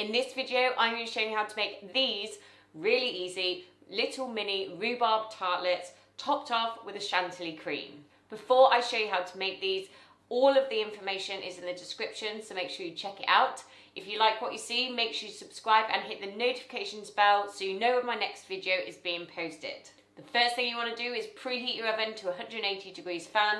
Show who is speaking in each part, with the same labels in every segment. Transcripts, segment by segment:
Speaker 1: In this video, I'm going to show you how to make these really easy little mini rhubarb tartlets topped off with a chantilly cream. Before I show you how to make these, all of the information is in the description, so make sure you check it out. If you like what you see, make sure you subscribe and hit the notifications bell so you know when my next video is being posted. The first thing you want to do is preheat your oven to 180 degrees fan.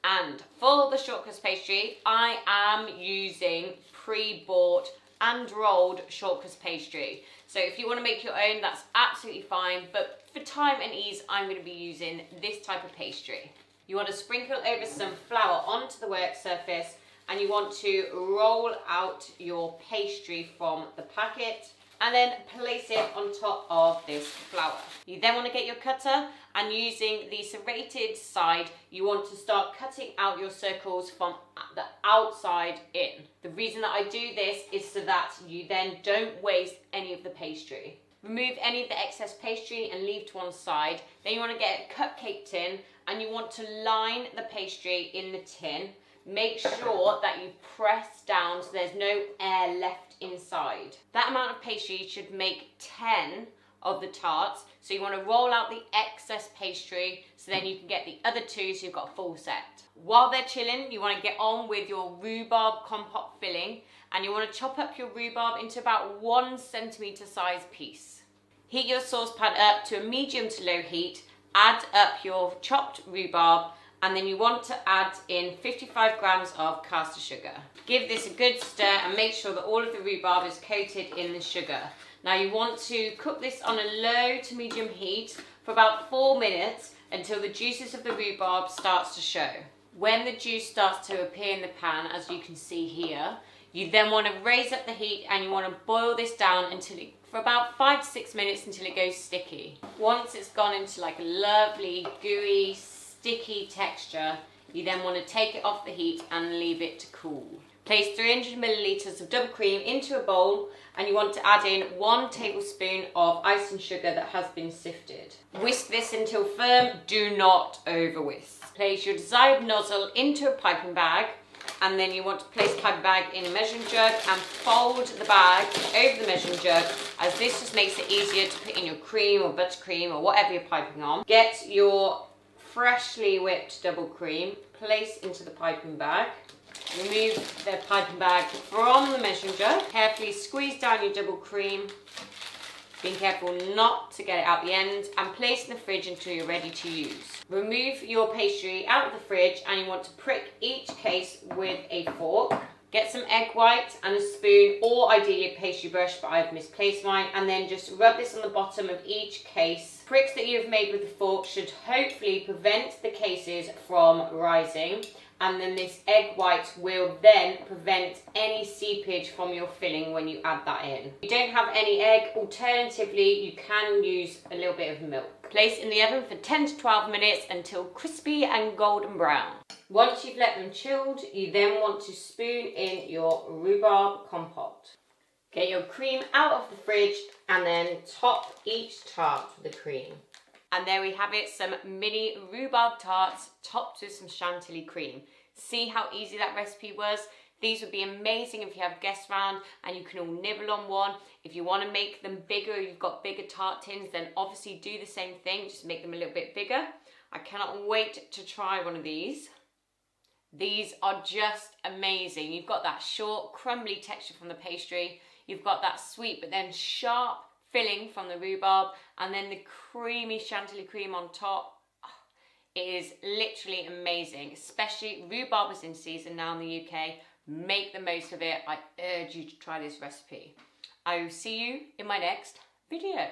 Speaker 1: And for the shortcrust pastry, I am using pre-bought and rolled shortcrust pastry. So if you want to make your own, that's absolutely fine, but for time and ease, I'm going to be using this type of pastry. You want to sprinkle over some flour onto the work surface, and you want to roll out your pastry from the packet and then place it on top of this flour. You then want to get your cutter, and using the serrated side, you want to start cutting out your circles from the outside in. The reason that I do this is so that you then don't waste any of the pastry. Remove any of the excess pastry and leave to one side. Then you want to get a cupcake tin, and you want to line the pastry in the tin. Make sure that you press down so there's no air left inside. That amount of pastry should make 10 of the tarts. So you want to roll out the excess pastry so then you can get the other two so you've got a full set. While they're chilling, you want to get on with your rhubarb compote filling, and you want to chop up your rhubarb into about 1 centimetre size piece. Heat your saucepan up to a medium to low heat, add up your chopped rhubarb, and then you want to add in 55 grams of caster sugar. Give this a good stir and make sure that all of the rhubarb is coated in the sugar. Now you want to cook this on a low to medium heat for about 4 minutes until the juices of the rhubarb starts to show. When the juice starts to appear in the pan, as you can see here, you then want to raise up the heat and you want to boil this down for about 5 to 6 minutes until it goes sticky. Once it's gone into like a lovely gooey sticky texture, you then want to take it off the heat and leave it to cool. Place 300 millilitres of double cream into a bowl, and you want to add in 1 tablespoon of icing sugar that has been sifted. Whisk this until firm, do not over whisk. Place your desired nozzle into a piping bag, and then you want to place the piping bag in a measuring jug and fold the bag over the measuring jug, as this just makes it easier to put in your cream or buttercream or whatever you're piping on. Get your freshly whipped double cream, place into the piping bag. Remove the piping bag from the measuring jug. Carefully squeeze down your double cream, being careful not to get it out the end, and place in the fridge until you're ready to use. Remove your pastry out of the fridge, and you want to prick each case with a fork. Get some egg white and a spoon, or ideally a pastry brush, but I've misplaced mine, and then just rub this on the bottom of each case. Pricks that you've made with the fork should hopefully prevent the cases from rising, and then this egg white will then prevent any seepage from your filling when you add that in. If you don't have any egg, alternatively you can use a little bit of milk. Place in the oven for 10 to 12 minutes until crispy and golden brown. Once you've let them chilled, you then want to spoon in your rhubarb compote. Get your cream out of the fridge and then top each tart with the cream. And there we have it, some mini rhubarb tarts topped with some chantilly cream. See how easy that recipe was? These would be amazing if you have guests around and you can all nibble on one. If you want to make them bigger, you've got bigger tart tins, then obviously do the same thing, just make them a little bit bigger. I cannot wait to try one of these. These are just amazing. You've got that short, crumbly texture from the pastry. You've got that sweet but then sharp filling from the rhubarb, and then the creamy chantilly cream on top. It is literally amazing, especially rhubarb is in season now in the UK. Make the most of it. I urge you to try this recipe. I will see you in my next video.